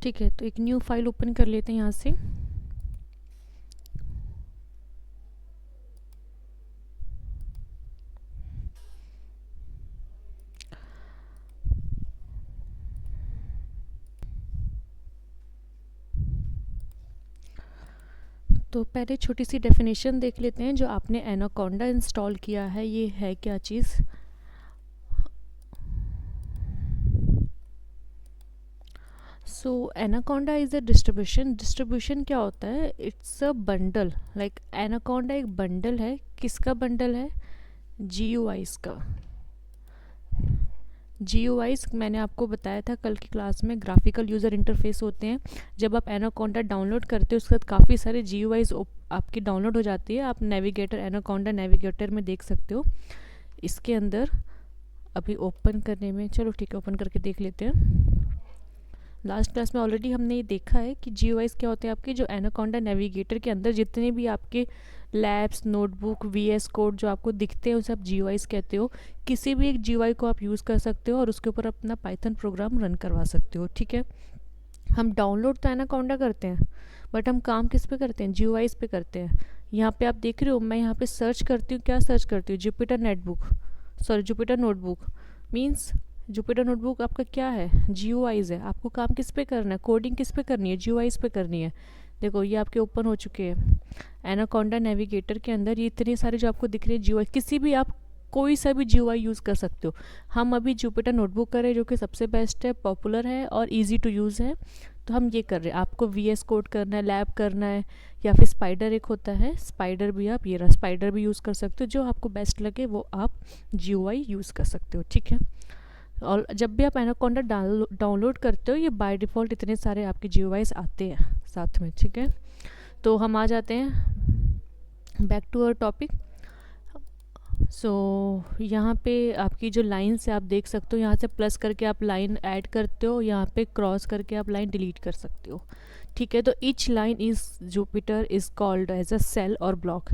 ठीक है, तो एक न्यू फाइल ओपन कर लेते हैं यहाँ से। तो पहले छोटी सी डेफिनेशन देख लेते हैं। जो आपने एनाकोंडा इंस्टॉल किया है ये है क्या चीज़। सो एनाकोंडा इज़ अ डिस्ट्रीब्यूशन क्या होता है, it's a bundle. Like anaconda एक बंडल है। किसका बंडल है, GUIs का। GUIs मैंने आपको बताया था कल की क्लास में, ग्राफिकल यूज़र इंटरफेस होते हैं। जब आप एनाकोंडा डाउनलोड करते हो उसके बाद काफ़ी सारे GUIs आपकी डाउनलोड हो जाती है। आप नेविगेटर, एनाकोंडा नेविगेटर में देख सकते हो। इसके अंदर अभी ओपन करने में, चलो ठीक है ओपन करके देख लेते हैं। लास्ट क्लास में ऑलरेडी हमने ये देखा है कि GUIs क्या होते हैं आपके। जो एनाकोंडा नेविगेटर के अंदर जितने भी आपके लैब्स, नोटबुक, VS कोड जो आपको दिखते हैं उसे आप GUIs कहते हो। किसी भी एक GUI को आप यूज़ कर सकते हो और उसके ऊपर अपना पाइथन प्रोग्राम रन करवा सकते हो। ठीक है, हम डाउनलोड तो एनाकोंडा करते हैं बट हम काम किस पे करते हैं, GUIs पे करते हैं। यहाँ पे आप देख रहे हो, मैं यहाँ पे सर्च करती हूँ, क्या सर्च करती हूँ, Jupyter notebook. Means Jupyter notebook आपका क्या है, GUIs है। आपको काम किस पे करना है, कोडिंग किस पे करनी है, GUIs पे करनी है। देखो ये आपके ओपन हो चुके हैं एनाकोंडा नेविगेटर के अंदर। ये इतने सारे जो आपको दिख रहे हैं GUI, किसी भी आप कोई सा भी GUI यूज़ कर सकते हो। हम अभी जुपिटर नोटबुक कर रहे हैं जो कि सबसे बेस्ट है, पॉपुलर है और ईजी टू यूज़ है, तो हम ये कर रहे हैं। आपको VS कोड करना है, लैब करना है, या फिर स्पाइडर एक होता है, स्पाइडर भी आप ये रहा स्पाइडर भी यूज़ कर सकते हो। जो आपको बेस्ट लगे वो आप GUI यूज़ कर सकते हो। ठीक है, और जब भी आप एनाकोंडा डाउनलोड करते हो ये बाय डिफ़ॉल्ट इतने सारे आपके GUIs आते हैं साथ में। ठीक है, तो हम आ जाते हैं बैक टू अवर टॉपिक। सो यहाँ पे आपकी जो लाइन्स है आप देख सकते हो, यहाँ से प्लस करके आप लाइन ऐड करते हो, यहाँ पे क्रॉस करके आप लाइन डिलीट कर सकते हो। ठीक है, तो each line is Jupiter is called as a cell और ब्लॉक।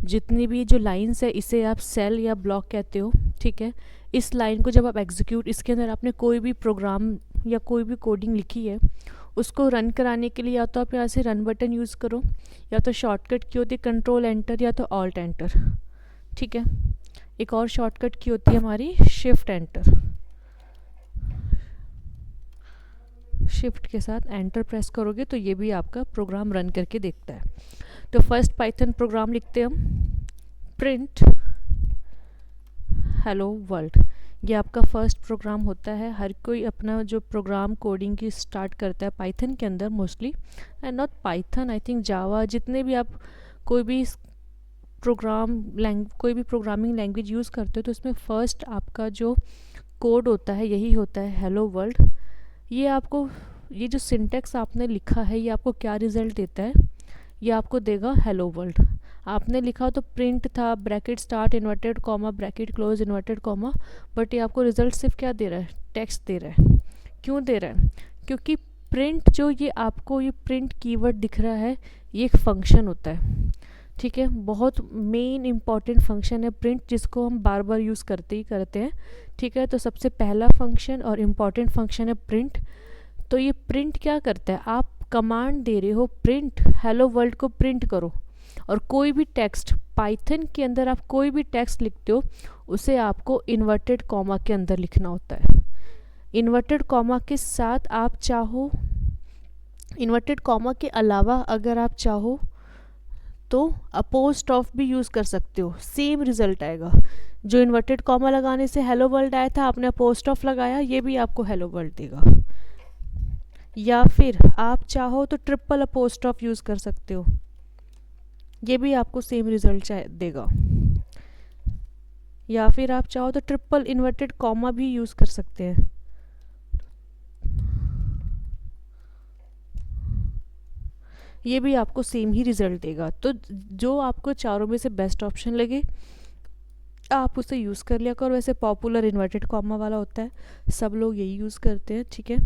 जितनी भी जो लाइन्स है इसे आप सेल या ब्लॉक कहते हो। ठीक है, इस लाइन को जब आप एग्जीक्यूट, इसके अंदर आपने कोई भी प्रोग्राम या कोई भी कोडिंग लिखी है उसको रन कराने के लिए या तो आप यहाँ से रन बटन यूज़ करो, या तो शॉर्टकट की होती है कंट्रोल एंटर या तो ऑल्ट एंटर। ठीक है, एक और शॉर्टकट की होती है हमारी शिफ्ट एंटर। शिफ्ट के साथ एंटर प्रेस करोगे तो ये भी आपका प्रोग्राम रन करके देखता है। तो फर्स्ट पाइथन प्रोग्राम लिखते हैं हम, प्रिंट हेलो वर्ल्ड। ये आपका फर्स्ट प्रोग्राम होता है। हर कोई अपना जो प्रोग्राम कोडिंग की स्टार्ट करता है पाइथन के अंदर mostly, and not Python, I think Java, जितने भी आप कोई भी कोई भी प्रोग्रामिंग लैंग्वेज यूज़ करते हो तो उसमें फर्स्ट आपका जो कोड होता है यही होता है हेलो वर्ल्ड। ये आपको, ये जो सिंटेक्स आपने लिखा है ये आपको क्या रिज़ल्ट देता है, ये आपको देगा हेलो वर्ल्ड। आपने लिखा तो प्रिंट था, bracket start inverted comma, bracket close inverted comma, but ये आपको रिजल्ट सिर्फ क्या दे रहा है, टेक्स्ट दे रहा है। क्यों दे रहा है, क्योंकि प्रिंट जो ये आपको ये प्रिंट कीवर्ड दिख रहा है ये एक फंक्शन होता है। ठीक है, बहुत मेन इंपॉर्टेंट फंक्शन है प्रिंट, जिसको हम बार बार यूज़ करते ही करते हैं। ठीक है, तो सबसे पहला फंक्शन और इम्पॉर्टेंट फंक्शन है प्रिंट। तो ये प्रिंट क्या करता है, आप कमांड दे रहे हो प्रिंट हेलो वर्ल्ड को प्रिंट करो, और कोई भी टेक्स्ट पाइथन के अंदर आप कोई भी टेक्स्ट लिखते हो उसे आपको इन्वर्टेड कॉमा के अंदर लिखना होता है। इन्वर्टेड कॉमा के साथ आप चाहो, इन्वर्टेड कॉमा के अलावा अगर आप चाहो तो अपोस्ट्रोफ भी यूज़ कर सकते हो, सेम रिजल्ट आएगा। जो इन्वर्टेड कॉमा लगाने से हेलो वर्ल्ड आया था, आपने अपोस्ट्रोफ लगाया, ये भी आपको हेलो वर्ल्ड देगा। या फिर आप चाहो तो ट्रिपल अपोस्ट्रोफ यूज़ कर सकते हो, ये भी आपको सेम रिजल्ट देगा। या फिर आप चाहो तो ट्रिपल इन्वर्टेड कॉमा भी यूज़ कर सकते हैं। ये भी आपको सेम ही रिजल्ट देगा। तो जो आपको चारों में से बेस्ट ऑप्शन लगे आप उसे यूज़ कर लिया करो। वैसे पॉपुलर इन्वर्टेड कॉमा वाला होता है, सब लोग यही यूज़ करते हैं। ठीक है,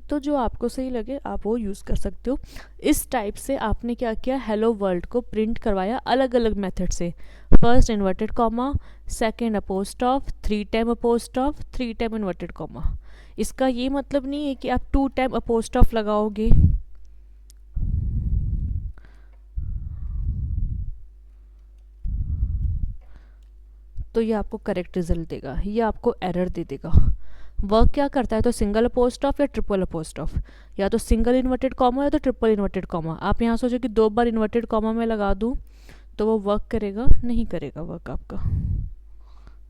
तो जो आपको सही लगे आप वो यूज़ कर सकते हो। इस टाइप से आपने क्या किया, हेलो वर्ल्ड को प्रिंट करवाया अलग अलग मेथड से। First inverted comma, second apostrophe, 3 time apostrophe, 3 time inverted comma. इसका ये मतलब नहीं है कि आप 2 टाइम अपोस्ट्रोफ लगाओगे तो ये आपको करेक्ट रिजल्ट देगा, ये आपको एरर दे देगा। वर्क क्या करता है, तो सिंगल अपोस्ट्रोफ या ट्रिपल अपोस्ट्रोफ, या तो सिंगल इन्वर्टेड कॉमा या तो ट्रिपल इन्वर्टेड कॉमा। आप यहाँ सोचो कि 2 बार इन्वर्टेड कॉमा में लगा दूँ तो वो वर्क करेगा, नहीं करेगा वर्क आपका।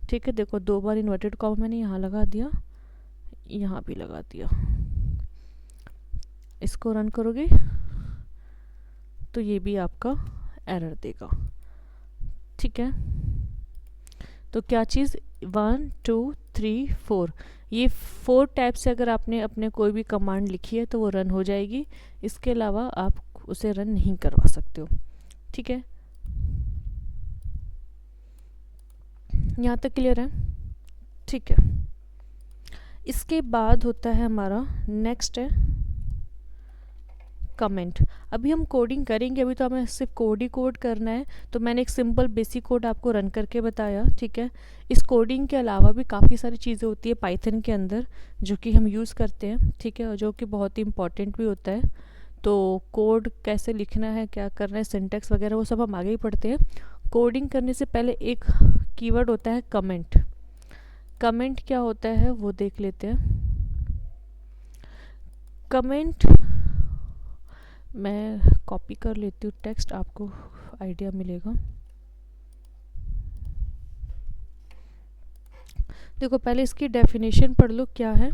ठीक है, देखो 2 बार इन्वर्टेड कॉमा मैंने यहाँ लगा दिया, यहाँ भी लगा दिया। इसको रन करोगे तो ये भी आपका एरर देगा। ठीक है, तो क्या चीज़ 1 2 3 4, ये 4 टाइप से अगर आपने अपने कोई भी कमांड लिखी है तो वो रन हो जाएगी। इसके अलावा आप उसे रन नहीं करवा सकते हो। ठीक है, यहाँ तक क्लियर है? ठीक है, इसके बाद होता है हमारा नेक्स्ट है कमेंट। अभी हम कोडिंग करेंगे, अभी तो हमें सिर्फ कोड ही कोड करना है, तो मैंने एक सिंपल बेसिक कोड आपको रन करके बताया। ठीक है, इस कोडिंग के अलावा भी काफ़ी सारी चीज़ें होती है पाइथन के अंदर जो कि हम यूज़ करते हैं। ठीक है, और जो कि बहुत ही इंपॉर्टेंट भी होता है। तो कोड कैसे लिखना है, क्या करना है, सिंटैक्स वगैरह वो सब हम आगे ही पढ़ते हैं। कोडिंग करने से पहले एक कीवर्ड होता है कमेंट। कमेंट क्या होता है वो देख लेते हैं। कमेंट मैं कॉपी कर लेती हूँ टेक्स्ट, आपको आइडिया मिलेगा। देखो पहले इसकी डेफिनेशन पढ़ लो क्या है।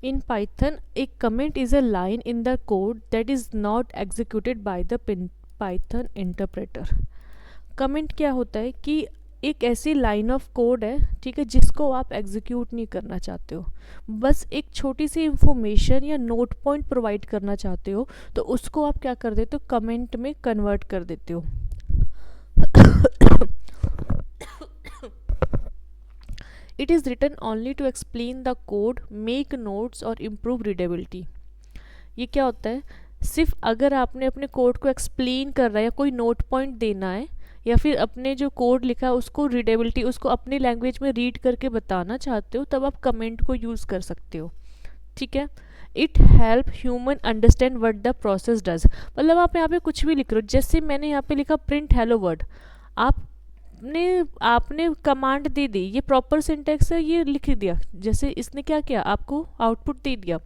In Python A comment is a line in the code that is not executed by the Python interpreter. Comment क्या होता है कि एक ऐसी लाइन ऑफ कोड है, ठीक है, जिसको आप एग्जीक्यूट नहीं करना चाहते हो, बस एक छोटी सी इंफॉर्मेशन या नोट पॉइंट प्रोवाइड करना चाहते हो, तो उसको आप क्या कर देते हो, कमेंट में कन्वर्ट कर देते हो। It is written only to explain the code, make notes और इम्प्रूव रीडेबिलिटी। ये क्या होता है, सिर्फ अगर आपने अपने कोड को एक्सप्लेन कर रहा है या कोई नोट पॉइंट देना है, या फिर अपने जो कोड लिखा है उसको रीडेबिलिटी, उसको अपनी लैंग्वेज में रीड करके बताना चाहते हो, तब आप कमेंट को यूज़ कर सकते हो। ठीक है, it help human understand what the process does. मतलब आप यहाँ पे कुछ भी लिख रहे हो, जैसे मैंने यहाँ पे लिखा प्रिंट हेलो वर्ड, आपने कमांड दे दी, ये प्रॉपर सिंटेक्स है, ये लिख दिया, जैसे इसने क्या किया, आपको आउटपुट दे दिया।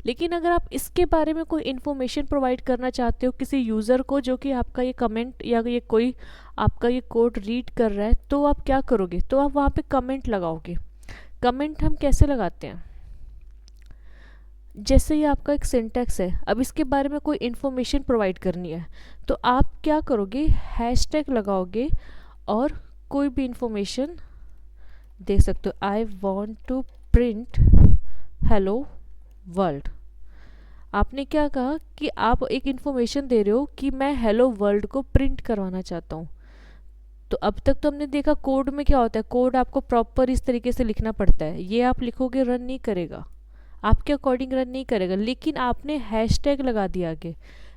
लेकिन अगर आप इसके बारे में कोई इन्फॉर्मेशन प्रोवाइड करना चाहते हो किसी यूज़र को जो कि आपका ये कमेंट या ये कोई आपका ये कोड रीड कर रहा है, तो आप क्या करोगे, तो आप वहाँ पे कमेंट लगाओगे। कमेंट हम कैसे लगाते हैं, जैसे ये आपका एक सिंटेक्स है, अब इसके बारे में कोई इन्फॉर्मेशन प्रोवाइड करनी है, तो आप क्या करोगे, हैशटैग लगाओगे और कोई भी इंफॉर्मेशन दे सकते हो। I want to print hello world. आपने क्या कहा कि आप एक इन्फॉर्मेशन दे रहे हो कि मैं हेलो वर्ल्ड को प्रिंट करवाना चाहता हूँ। तो अब तक तो हमने देखा कोड में क्या होता है, कोड आपको प्रॉपर इस तरीके से लिखना पड़ता है, ये आप लिखोगे रन नहीं करेगा, आपके अकॉर्डिंग रन नहीं करेगा। लेकिन आपने हैशटैग लगा दिया आगे।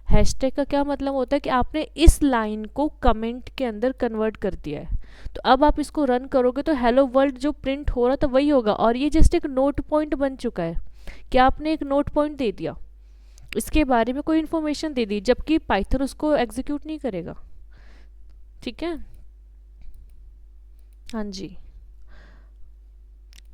हैशटैग का क्या मतलब होता है कि आपने इस लाइन को कमेंट के अंदर कन्वर्ट कर दिया है। तो अब आप इसको रन करोगे तो हेलो वर्ल्ड जो प्रिंट हो रहा था वही होगा, और ये जस्ट एक नोट पॉइंट बन चुका है कि आपने एक नोट पॉइंट दे दिया, इसके बारे में कोई इन्फॉर्मेशन दे दी, जबकि पाइथन उसको एग्जीक्यूट नहीं करेगा। ठीक है, हाँ जी,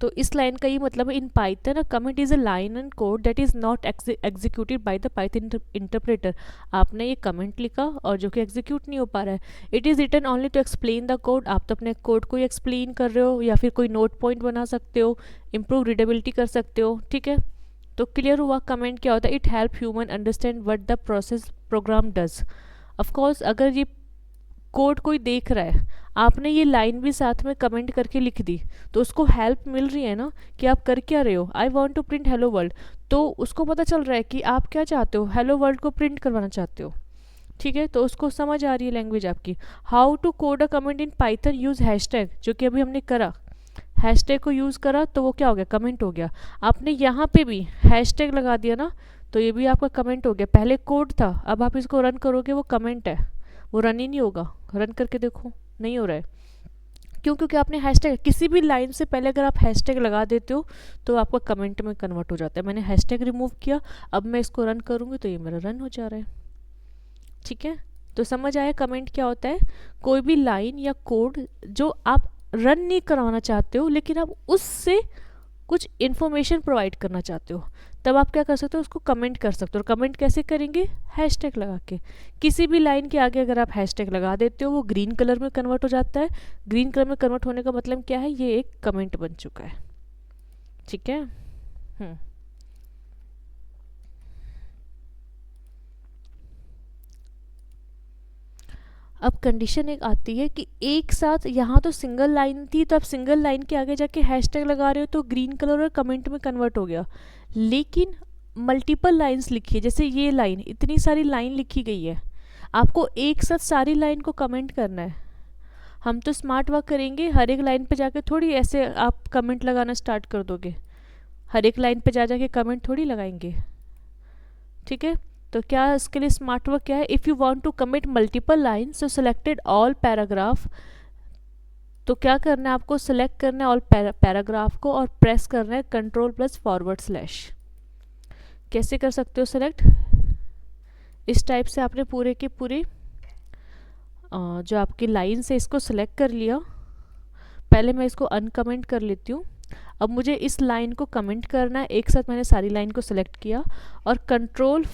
तो इस लाइन का ये मतलब है, in Python a comment is a line and code that is not executed by the Python interpreter. आपने ये कमेंट लिखा और जो कि एग्जीक्यूट नहीं हो पा रहा है। It is written only to explain the code, आप तो अपने कोड को ही एक्सप्लेन कर रहे हो, या फिर कोई नोट पॉइंट बना सकते हो, इम्प्रूव रीडेबिलिटी कर सकते हो। ठीक है, तो क्लियर हुआ कमेंट क्या होता है। It help human understand what the process program does. Of course अगर ये कोड कोई देख रहा है, आपने ये लाइन भी साथ में कमेंट करके लिख दी, तो उसको हेल्प मिल रही है ना कि आप कर क्या रहे हो, I want to print hello world, तो उसको पता चल रहा है कि आप क्या चाहते हो, हेलो वर्ल्ड को प्रिंट करवाना चाहते हो। ठीक है, तो उसको समझ आ रही है लैंग्वेज आपकी। How to code a comment in Python, use hashtag, जो कि अभी हमने करा, हैशटैग को यूज़ करा तो वो क्या हो गया, कमेंट हो गया। आपने यहाँ पे भी हैशटैग लगा दिया ना, तो ये भी आपका कमेंट हो गया। पहले कोड था, अब आप इसको रन करोगे वो कमेंट है, वो रन ही नहीं होगा। रन करके देखो, नहीं हो रहा है। क्यों? क्योंकि आपने हैशटैग, किसी भी लाइन से पहले अगर आप हैशटैग लगा देते हो तो आपका कमेंट में कन्वर्ट हो जाता है। मैंने हैशटैग रिमूव किया, अब मैं इसको रन करूँगी तो ये मेरा रन हो जा रहा है। ठीक है, तो समझ आया कमेंट क्या होता है? कोई भी लाइन या कोड जो आप रन नहीं करवाना चाहते हो लेकिन आप उससे कुछ इन्फॉर्मेशन प्रोवाइड करना चाहते हो, तब आप क्या कर सकते हो? उसको कमेंट कर सकते हो। और कमेंट कैसे करेंगे? हैशटैग लगा के। किसी भी लाइन के आगे अगर आप हैशटैग लगा देते हो वो ग्रीन कलर में कन्वर्ट हो जाता है। ग्रीन कलर में कन्वर्ट होने का मतलब क्या है? ये एक कमेंट बन चुका है। ठीक है। अब कंडीशन एक आती है कि एक साथ, यहाँ तो सिंगल लाइन थी तो आप सिंगल लाइन के आगे जाके हैशटैग लगा रहे हो तो ग्रीन कलर और कमेंट में कन्वर्ट हो गया। लेकिन मल्टीपल लाइंस लिखी है, जैसे ये लाइन, इतनी सारी लाइन लिखी गई है, आपको एक साथ सारी लाइन को कमेंट करना है। हम तो स्मार्ट वर्क करेंगे, हर एक लाइन पे जाके थोड़ी ऐसे आप कमेंट लगाना स्टार्ट कर दोगे, हर एक लाइन पे जा जाके कमेंट थोड़ी लगाएंगे। ठीक है, तो क्या इसके लिए स्मार्ट वर्क क्या है? If you want to commit multiple line so selected all paragraph, तो क्या करना है आपको? सिलेक्ट करना है ऑल पैराग्राफ को और प्रेस करना है कंट्रोल+/। कैसे कर सकते हो सेलेक्ट? इस टाइप से आपने पूरे के पूरे जो आपकी लाइन से इसको सिलेक्ट कर लिया। पहले मैं इसको अनकमेंट कर लेती हूँ। अब मुझे इस लाइन को कमेंट करना है, एक साथ मैंने सारी लाइन को सिलेक्ट किया और कंट्रोल/,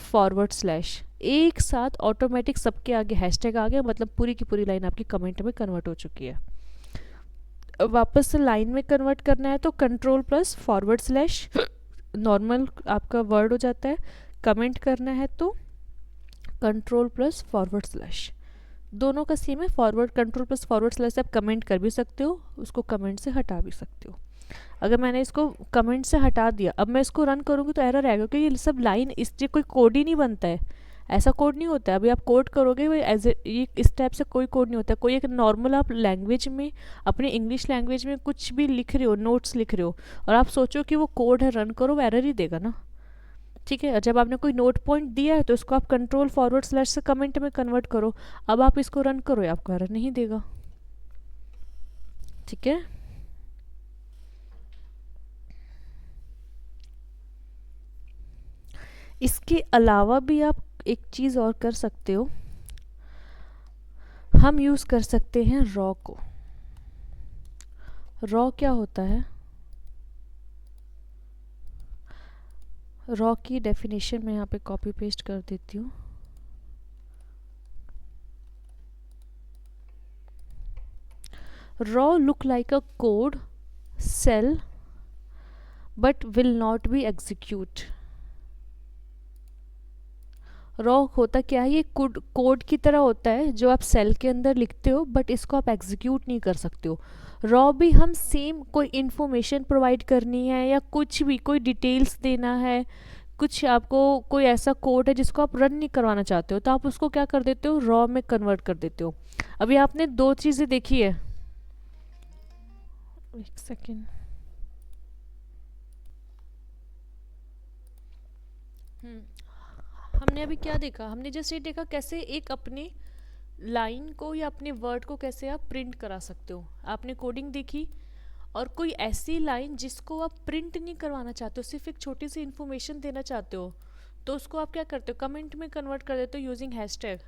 एक साथ ऑटोमेटिक सबके आगे हैशटैग आ गया, मतलब पूरी की पूरी लाइन आपकी कमेंट में कन्वर्ट हो चुकी है। अब वापस से लाइन में कन्वर्ट करना है तो कंट्रोल+/, नॉर्मल आपका वर्ड हो जाता है। कमेंट करना है तो कंट्रोल+/, दोनों का सेम है। फॉरवर्ड, कंट्रोल+// से आप कमेंट कर भी सकते हो, उसको कमेंट से हटा भी सकते हो। अगर मैंने इसको कमेंट से हटा दिया, अब मैं इसको रन करूँगी तो एरर आएगा क्योंकि ये सब लाइन, इससे कोई कोड ही नहीं बनता है, ऐसा कोड नहीं होता है। अभी आप कोड करोगे वो एज ये इस टाइप से कोई कोड नहीं होता है। कोई एक नॉर्मल आप लैंग्वेज में, अपने इंग्लिश लैंग्वेज में कुछ भी लिख रहे हो, नोट्स लिख रहे हो और आप सोचो कि वो कोड है, रन करो, वो एरर ही देगा ना। ठीक है, जब आपने कोई नोट पॉइंट दिया है तो इसको आप कंट्रोल// से कमेंट में कन्वर्ट करो। अब आप इसको रन करो, आपको एरर नहीं देगा। ठीक है, इसके अलावा भी आप एक चीज़ और कर सकते हो, हम यूज़ कर सकते हैं रॉ को। रॉ क्या होता है? रॉ की डेफिनेशन मैं यहाँ पे कॉपी पेस्ट कर देती हूँ। Raw look like a code cell but will not be execute. Raw होता क्या है? ये कोड की तरह होता है जो आप सेल के अंदर लिखते हो, बट इसको आप एग्जीक्यूट नहीं कर सकते हो। रॉ भी हम सेम, कोई इन्फॉर्मेशन प्रोवाइड करनी है या कुछ भी, कोई डिटेल्स देना है, कुछ आपको कोई ऐसा कोड है जिसको आप रन नहीं करवाना चाहते हो, तो आप उसको क्या कर देते हो? रॉ में कन्वर्ट कर देते हो। अभी आपने दो चीज़ें देखी है, एक सेकेंड। हमने अभी क्या देखा? हमने जस्ट ये देखा कैसे एक अपनी लाइन को या अपने वर्ड को कैसे आप प्रिंट करा सकते हो। आपने कोडिंग देखी, और कोई ऐसी लाइन जिसको आप प्रिंट नहीं करवाना चाहते हो, सिर्फ एक छोटी सी इन्फॉर्मेशन देना चाहते हो, तो उसको आप क्या करते हो? कमेंट में कन्वर्ट कर देते हो यूजिंग हैशटैग।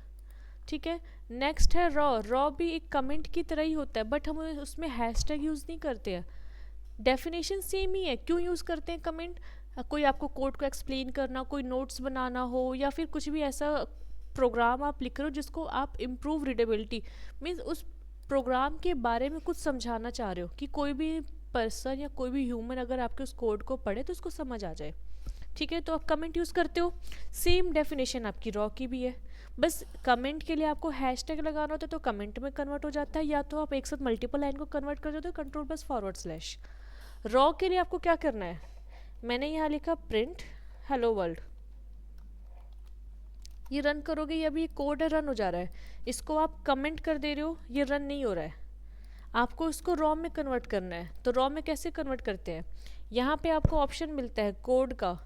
ठीक है, नेक्स्ट है रॉ। रॉ भी एक कमेंट की तरह ही होता है, बट हम उसमें हैशटैग यूज़ नहीं करते हैं। डेफिनेशन सेम ही है। क्यों यूज़ करते हैं कमेंट? कोई आपको कोड को एक्सप्लेन करना, कोई नोट्स बनाना हो, या फिर कुछ भी ऐसा प्रोग्राम आप लिख रहे हो जिसको आप इम्प्रूव रीडेबिलिटी, मीन्स उस प्रोग्राम के बारे में कुछ समझाना चाह रहे हो कि कोई भी पर्सन या कोई भी ह्यूमन अगर आपके उस कोड को पढ़े तो उसको समझ आ जाए। ठीक है, तो आप कमेंट यूज़ करते हो। सेम डेफिनेशन आपकी रॉ की भी है, बस कमेंट के लिए आपको हैशटैग लगाना होता है तो कमेंट में कन्वर्ट हो जाता है, या तो आप एक साथ मल्टीपल लाइन को कन्वर्ट कर देते हो कंट्रोल+/। रॉ के लिए आपको क्या करना है? मैंने यहाँ लिखा प्रिंट हेलो वर्ल्ड, ये रन करोगे, ये अभी कोड है, रन हो जा रहा है। इसको आप कमेंट कर दे रहे हो, ये रन नहीं हो रहा है। आपको इसको रॉ में कन्वर्ट करना है, तो रॉ में कैसे कन्वर्ट करते हैं? यहाँ पे आपको ऑप्शन मिलता है कोड का,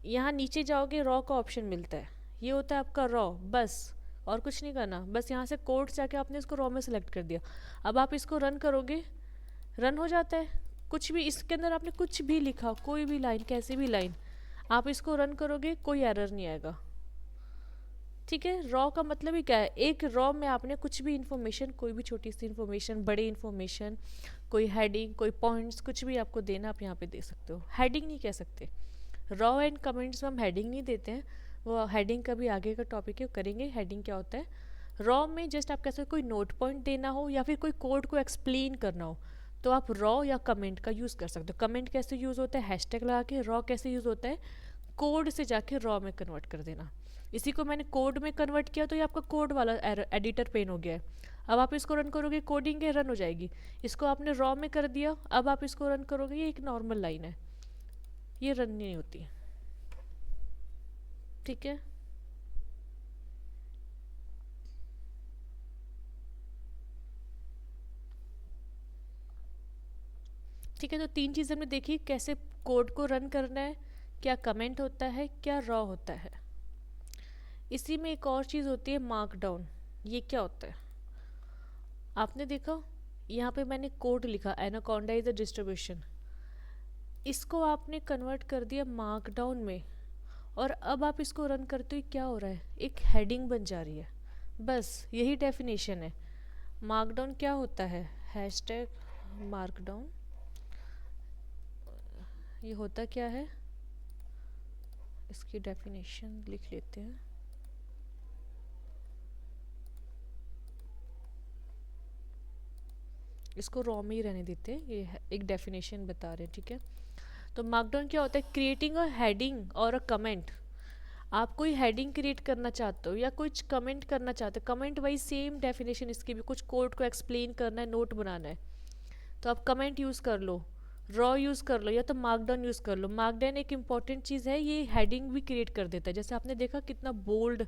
यहाँ नीचे जाओगे रॉ का ऑप्शन मिलता है, ये होता है आपका रॉ, बस और कुछ नहीं करना। बस यहाँ से कोड जाके आपने इसको रॉ में सेलेक्ट कर दिया। अब आप इसको रन करोगे रन हो जाता है। कुछ भी इसके अंदर आपने कुछ भी लिखा, कोई भी लाइन, कैसी भी लाइन, आप इसको रन करोगे कोई एरर नहीं आएगा। ठीक है, रॉ का मतलब ही क्या है, एक रॉ में आपने कुछ भी इंफॉर्मेशन, कोई भी छोटी सी इंफॉर्मेशन, बड़ी इंफॉर्मेशन, कोई हेडिंग, कोई पॉइंट्स, कुछ भी आपको देना आप यहाँ पे दे सकते हो। हेडिंग नहीं कह सकते, रॉ एंड कमेंट्स में हम हेडिंग नहीं देते हैं, वो हेडिंग का भी आगे का टॉपिक है, करेंगे हेडिंग क्या होता है। रॉ में जस्ट आप कैसे कोई नोट पॉइंट देना हो या फिर कोई कोड को एक्सप्लेन करना हो तो आप रॉ या कमेंट का यूज़ कर सकते हो। कमेंट कैसे यूज़ होता है, हैशटैग लगा के। रॉ कैसे यूज़ होता है, कोड से जाके रॉ में कन्वर्ट कर देना। इसी को मैंने कोड में कन्वर्ट किया तो ये आपका कोड वाला एडिटर पेन हो गया है। अब आप इसको रन करोगे, कोडिंग है, रन हो जाएगी। इसको आपने रॉ में कर दिया, अब आप इसको रन करोगे, ये एक नॉर्मल लाइन है, ये रन नहीं होती। ठीक है, ठीक है। तो तीन चीज़ें हमने देखी, कैसे कोड को रन करना है, क्या कमेंट होता है, क्या रॉ होता है। इसी में एक और चीज़ होती है मार्कडाउन। ये क्या होता है, आपने देखा यहाँ पे मैंने कोड लिखा, एनाकोंडा इज अ डिस्ट्रीब्यूशन, इसको आपने कन्वर्ट कर दिया मार्कडाउन में, और अब आप इसको रन करते हुए क्या हो रहा है, एक हेडिंग बन जा रही है। बस यही डेफिनेशन है। मार्कडाउन क्या होता है, हैशटैग मार्कडाउन, ये होता क्या है, इसकी डेफिनेशन लिख लेते हैं। इसको रॉ में ही रहने देते हैं, ये एक डेफिनेशन बता रहे हैं। ठीक है, तो मार्कडाउन क्या होता है, क्रिएटिंग अ हेडिंग और अ कमेंट। आप कोई हेडिंग क्रिएट करना चाहते हो या कुछ कमेंट करना चाहते हो, कमेंट वाइज सेम डेफिनेशन इसकी भी, कुछ कोड को एक्सप्लेन करना है, नोट बनाना है, तो आप कमेंट यूज़ कर लो, रॉ यूज़ कर लो, या तो मार्कडाउन यूज़ कर लो। मार्कडाउन एक इंपॉर्टेंट चीज़ है, ये हेडिंग भी क्रिएट कर देता है। जैसे आपने देखा कितना बोल्ड,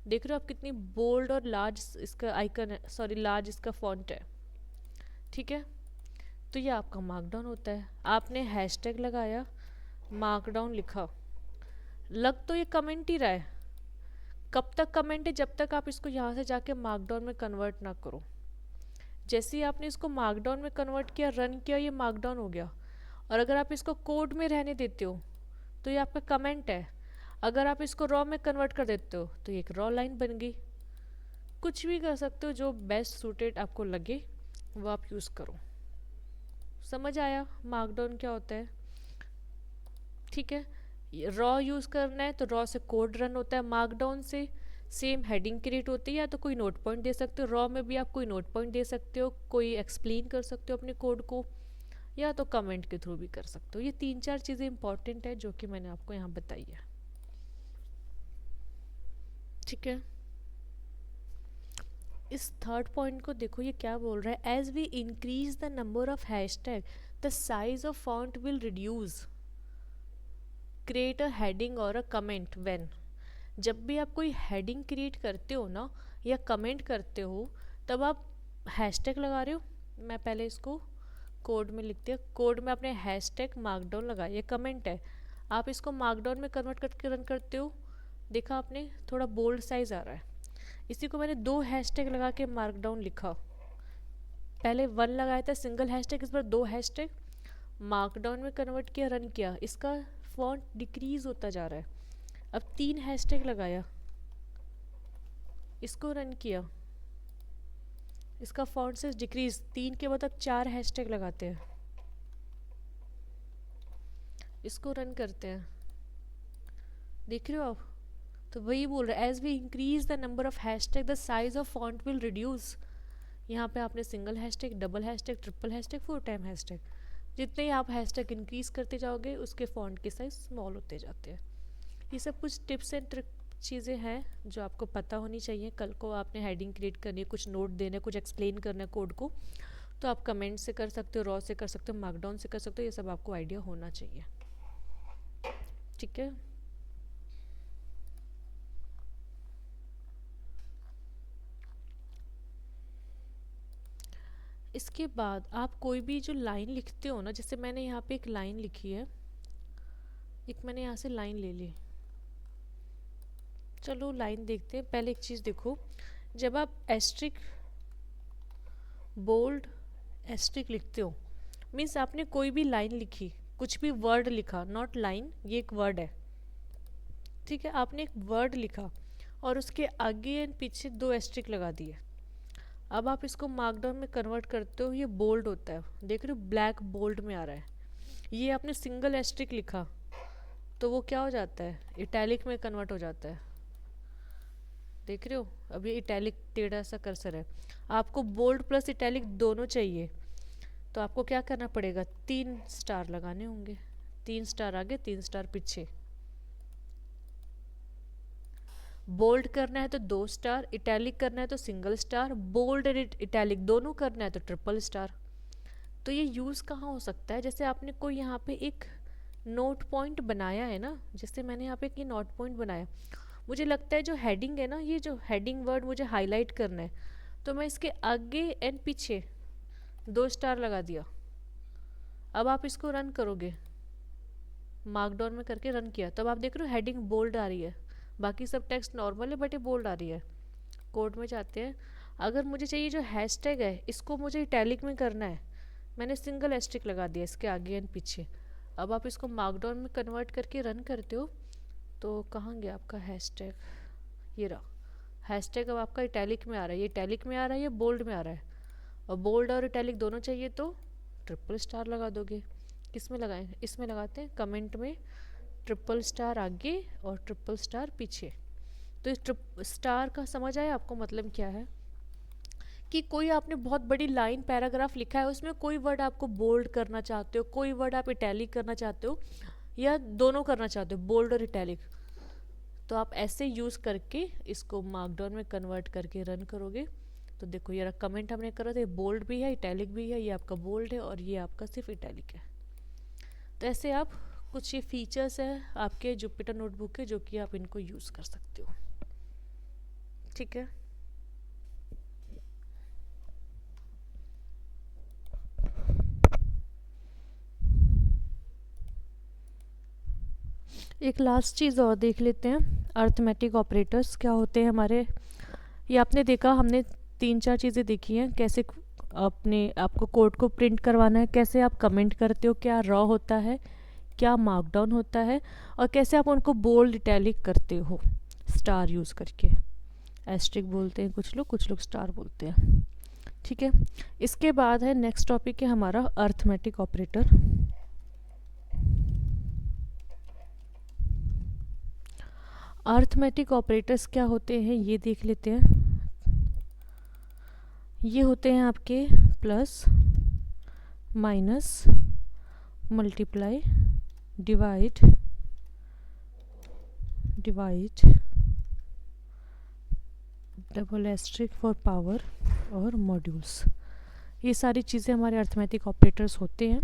देख रहे हो आप कितनी बोल्ड और लार्ज इसका आइकन है, सॉरी लार्ज इसका फॉन्ट है। ठीक है, तो ये आपका मार्कडाउन होता है। आपने हैशटैग लगाया, मार्कडाउन लिखा, लग तो ये कमेंट ही रहा है। कब तक कमेंट है, जब तक आप इसको यहाँ से जाके मार्कडाउन में कन्वर्ट ना करो। जैसे ही आपने इसको मार्कडाउन में कन्वर्ट किया, रन किया, ये मार्कडाउन हो गया। और अगर आप इसको कोड में रहने देते हो तो ये आपका कमेंट है। अगर आप इसको रॉ में कन्वर्ट कर देते हो तो ये एक रॉ लाइन बन गई। कुछ भी कर सकते हो, जो बेस्ट सूटेड आपको लगे वो आप यूज़ करो। समझ आया मार्कडाउन क्या होता है। ठीक है, रॉ यूज़ करना है तो रॉ से कोड रन होता है, मार्कडाउन से सेम हेडिंग क्रिएट होती है। या तो कोई नोट पॉइंट दे सकते हो, रॉ में भी आप कोई नोट पॉइंट दे सकते हो, कोई एक्सप्लेन कर सकते हो अपने कोड को, या तो कमेंट के थ्रू भी कर सकते हो। ये तीन चार चीज़ें इंपॉर्टेंट है जो कि मैंने आपको यहाँ बताई है। ठीक है, इस थर्ड पॉइंट को देखो, ये क्या बोल रहा है, as we increase the number of hashtag the size of font will reduce, create a heading और अ कमेंट व्हेन। जब भी आप कोई हेडिंग क्रिएट करते हो ना या कमेंट करते हो, तब आप हैशटैग लगा रहे हो। मैं पहले इसको कोड में लिखते हैं, कोड में आपने हैशटैग मार्कडाउन लगाया, ये कमेंट है, आप इसको मार्कडाउन में कन्वर्ट करके रन करते हो। देखा आपने, थोड़ा बोल्ड साइज आ रहा है। इसी को मैंने दो हैशटैग लगा के मार्कडाउन लिखा, पहले वन लगाया था सिंगल हैशटैग, इस बार दो हैशटैग मार्कडाउन में कन्वर्ट किया, रन किया, इसका फॉन्ट डिक्रीज होता जा रहा है। अब तीन हैशटैग लगाया, इसको रन किया, इसका फॉन्ट साइज डिक्रीज, तीन के बाद अब चार हैशटैग लगाते हैं, इसको रन करते हैं। देख रहे हो आप, तो वही बोल रहा है, as we increase the number of hashtag the size of font will reduce. यहाँ पे आपने single hashtag, double hashtag, triple hashtag, four time hashtag, जितने ही आप हैशटैग इंक्रीज करते जाओगे उसके फॉन्ट के साइज स्मॉल होते जाते हैं। ये सब कुछ टिप्स एंड ट्रिक चीज़ें हैं जो आपको पता होनी चाहिए। कल को आपने हेडिंग क्रिएट करनी है, कुछ नोट देना है, कुछ एक्सप्लेन करना है कोड को, तो आप कमेंट से कर सकते हो, रॉ से कर सकते हो, मार्कडाउन से कर सकते हो, ये सब आपको आइडिया होना चाहिए। ठीक है, इसके बाद आप कोई भी जो लाइन लिखते हो ना, जैसे मैंने यहाँ पे एक लाइन लिखी है, एक मैंने यहाँ से लाइन ले ली, चलो लाइन देखते हैं। पहले एक चीज़ देखो, जब आप एस्ट्रिक, बोल्ड, एस्ट्रिक लिखते हो मीन्स आपने कोई भी लाइन लिखी, कुछ भी वर्ड लिखा, नॉट लाइन, ये एक वर्ड है, ठीक है, आपने एक वर्ड लिखा और उसके आगे एंड पीछे 2 एस्ट्रिक लगा दिए। अब आप इसको मार्कडाउन में कन्वर्ट करते हो, ये बोल्ड होता है, देख रहे हो ब्लैक बोल्ड में आ रहा है। ये आपने सिंगल एस्ट्रिक लिखा तो वो क्या हो जाता है, इटैलिक में कन्वर्ट हो जाता है, देख रहे हो। अब ये इटैलिक टेढ़ा सा कर्सर है, आपको बोल्ड प्लस इटैलिक दोनों चाहिए, तो आपको क्या करना पड़ेगा, 3 स्टार लगाने होंगे, 3 स्टार आगे 3 स्टार पीछे। बोल्ड करना है तो 2 स्टार, इटैलिक करना है तो सिंगल स्टार, बोल्ड और इटैलिक दोनों करना है तो ट्रिपल स्टार। तो ये यूज़ कहाँ हो सकता है, जैसे आपने कोई यहाँ पे एक नोट पॉइंट बनाया है ना, जैसे मैंने यहाँ पे एक नोट पॉइंट बनाया, मुझे लगता है जो हेडिंग है ना, ये जो हेडिंग वर्ड मुझे हाईलाइट करना है, तो मैं इसके आगे एंड पीछे 2 स्टार लगा दिया। अब आप इसको रन करोगे, मार्कडाउन में करके रन किया, तब आप देख रहे हो हेडिंग बोल्ड आ रही है, बाकी सब टेक्स्ट नॉर्मल है बट ये बोल्ड आ रही है। कोड में जाते हैं, अगर मुझे चाहिए जो हैशटैग है इसको मुझे इटैलिक में करना है, मैंने सिंगल एस्ट्रिक लगा दिया इसके आगे एंड पीछे। अब आप इसको मार्कडाउन में कन्वर्ट करके रन करते हो तो कहाँ गया आपका हैशटैग, ये रहा हैशटैग। अब आपका इटैलिक में आ रहा है, ये इटैलिक में आ रहा है, ये बोल्ड में आ रहा है, और बोल्ड और इटैलिक दोनों चाहिए तो ट्रिपल स्टार लगा दोगे। किस में लगाएं, इसमें लगाते हैं कमेंट में, ट्रिपल स्टार आगे और ट्रिपल स्टार पीछे। तो इस स्टार का समझ आया आपको मतलब क्या है, कि कोई आपने बहुत बड़ी लाइन पैराग्राफ लिखा है, उसमें कोई वर्ड आपको बोल्ड करना चाहते हो, कोई वर्ड आप इटैलिक करना चाहते हो, या दोनों करना चाहते हो बोल्ड और इटैलिक, तो आप ऐसे यूज़ करके इसको मार्कडाउन में कन्वर्ट करके रन करोगे। तो देखो ये कमेंट हमने करा था, बोल्ड भी है इटैलिक भी है, ये आपका बोल्ड है और ये आपका सिर्फ इटैलिक है। तो ऐसे आप कुछ ये फीचर्स है आपके जुपिटर नोटबुक के जो कि आप इनको यूज़ कर सकते हो, ठीक है। एक लास्ट चीज़ और देख लेते हैं, अर्थमेटिक ऑपरेटर्स क्या होते हैं हमारे। ये आपने देखा, हमने 3-4 चीज़ें देखी हैं, कैसे अपने आपको कोड को प्रिंट करवाना है, कैसे आप कमेंट करते हो, क्या रॉ होता है, क्या मार्कडाउन होता है, और कैसे आप उनको बोल्ड इटैलिक करते हो स्टार यूज़ करके। एस्ट्रिक बोलते हैं कुछ लोग स्टार बोलते हैं, ठीक है। इसके बाद है नेक्स्ट टॉपिक है हमारा अर्थमेटिक ऑपरेटर। अर्थमेटिक ऑपरेटर्स क्या होते हैं ये देख लेते हैं। ये होते हैं आपके plus, minus, multiply, divide, double asterisk for power और मॉड्यूल्स। ये सारी चीज़ें हमारे अर्थमेटिक ऑपरेटर्स होते हैं।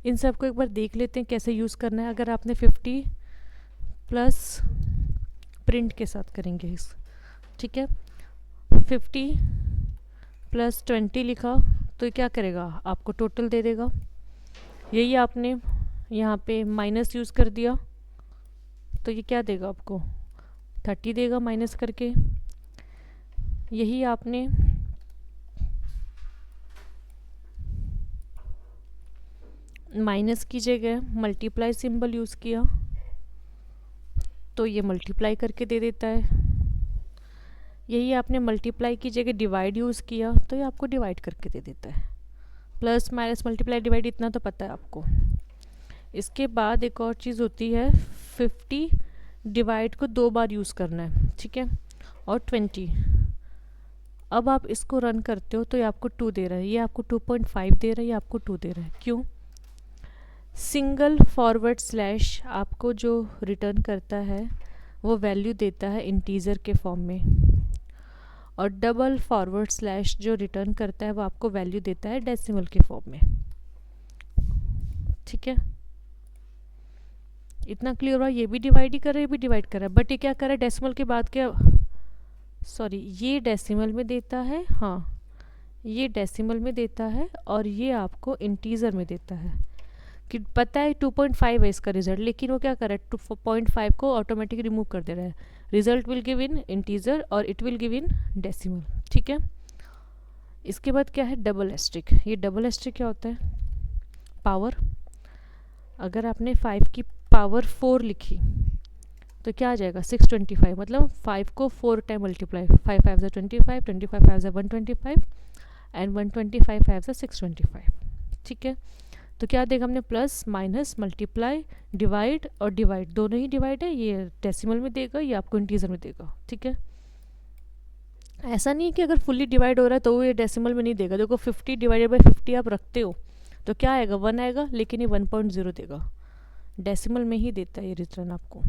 इन सब को एक बार देख लेते हैं कैसे यूज़ करना है। अगर आपने 50 प्लस प्रिंट के साथ करेंगे इस, ठीक है, 50 प्लस 20 लिखा तो ये क्या करेगा, आपको टोटल दे देगा। यही आपने यहाँ पे माइनस यूज़ कर दिया तो ये क्या देगा आपको, 30 देगा माइनस करके। यही आपने माइनस की जगह मल्टीप्लाई सिंबल यूज़ किया तो ये मल्टीप्लाई करके दे देता है। यही आपने मल्टीप्लाई की जगह डिवाइड यूज़ किया तो ये आपको डिवाइड करके दे देता है। प्लस माइनस मल्टीप्लाई डिवाइड इतना तो पता है आपको। इसके बाद एक और चीज़ होती है, 50 डिवाइड को 2 बार यूज़ करना है, ठीक है, और 20। अब आप इसको रन करते हो तो ये आपको 2 दे रहा है, ये आपको 2.5 दे रहा है, ये आपको 2 दे रहा है। क्यों? सिंगल फॉरवर्ड स्लैश आपको जो रिटर्न करता है वो वैल्यू देता है इंटीजर के फॉर्म में, और डबल फॉरवर्ड स्लैश जो रिटर्न करता है वो आपको वैल्यू देता है डेसिमल के फॉर्म में, ठीक है। इतना क्लियर हुआ? ये भी डिवाइड ही कर रहा है, ये भी डिवाइड कर रहा है, बट ये क्या कर रहा है, डेसिमल के बाद क्या, सॉरी, ये डेसिमल में देता है, हाँ ये डेसिमल में देता है, और ये आपको इंटीजर में देता है। कि पता है 2.5 है इसका रिजल्ट, लेकिन वो क्या कर रहा है, 2.5 को ऑटोमेटिक रिमूव कर दे रहा है। Result will give in integer और it will give in decimal, ठीक है। इसके बाद क्या है, डबल एस्ट्रिक। ये डबल एस्ट्रिक क्या होता है, पावर। अगर आपने 5 की पावर 4 लिखी तो क्या आ जाएगा 625, मतलब 5 को 4 टाइम मल्टीप्लाई, 5 5 ज़ा 25, 25 5 ज़ा 125 एंड 125 5 ज़ा 625। ठीक है, तो क्या देगा हमने, प्लस माइनस मल्टीप्लाई डिवाइड, और डिवाइड दोनों ही डिवाइड है, ये डेसिमल में देगा, ये आपको इंटीजर में देगा। ठीक है, ऐसा नहीं है कि अगर फुल्ली डिवाइड हो रहा है तो वो ये डेसिमल में नहीं देगा। देखो 50 डिवाइडेड बाई 50 आप रखते हो तो क्या आएगा, 1 आएगा, लेकिन ये 1.0 देगा, डेसिमल में ही देता है ये रिटर्न आपको।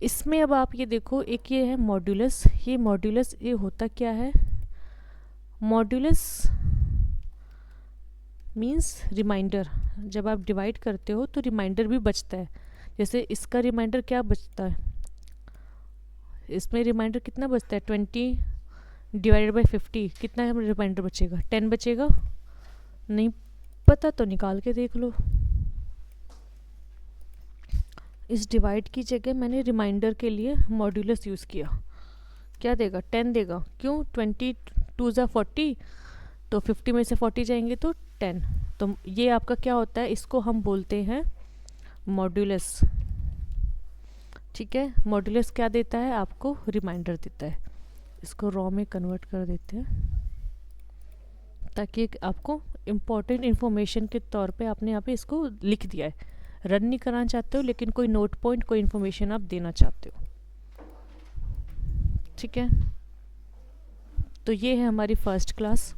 इसमें अब आप ये देखो, एक ये है मॉड्यूलस। ये मॉड्यूलस ये होता क्या है, मॉड्यूलस मीन्स रिमाइंडर। जब आप डिवाइड करते हो तो रिमाइंडर भी बचता है। जैसे इसका रिमाइंडर क्या बचता है, इसमें रिमाइंडर कितना बचता है, 20 डिवाइडेड बाई 50, कितना रिमाइंडर बचेगा, 10 बचेगा। नहीं पता तो निकाल के देख लो। इस डिवाइड की जगह मैंने रिमाइंडर के लिए मॉड्यूलस यूज़ किया, क्या देगा, 10 देगा। क्यों, 20 2 ज़ा 40, तो 50 में से 40 जाएंगे तो 10। तो ये आपका क्या होता है, इसको हम बोलते हैं मॉड्यूलस। ठीक है, मॉड्यूलस क्या देता है आपको, रिमाइंडर देता है। इसको रॉ में कन्वर्ट कर देते हैं ताकि आपको इम्पॉर्टेंट इन्फॉर्मेशन के तौर पे आपने यहाँ पे इसको लिख दिया है। रन नहीं कराना चाहते हो, लेकिन कोई नोट पॉइंट, कोई इन्फॉर्मेशन आप देना चाहते हो। ठीक है, तो ये है हमारी फर्स्ट क्लास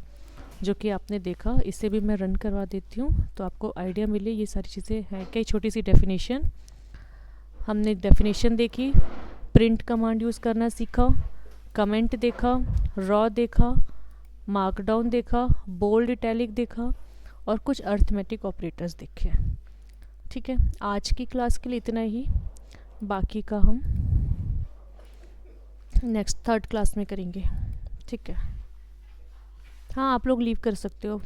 जो कि आपने देखा। इसे भी मैं रन करवा देती हूँ तो आपको आइडिया मिले ये सारी चीज़ें हैं। कई छोटी सी डेफिनेशन, हमने डेफिनेशन देखी, प्रिंट कमांड यूज़ करना सीखा, कमेंट देखा, रॉ देखा, मार्कडाउन देखा, बोल्ड इटैलिक देखा, और कुछ अर्थमेटिक ऑपरेटर्स देखे। ठीक है, आज की क्लास के लिए इतना ही, बाकी का हम नेक्स्ट 3rd क्लास में करेंगे। ठीक है, हाँ आप लोग लीव कर सकते हो।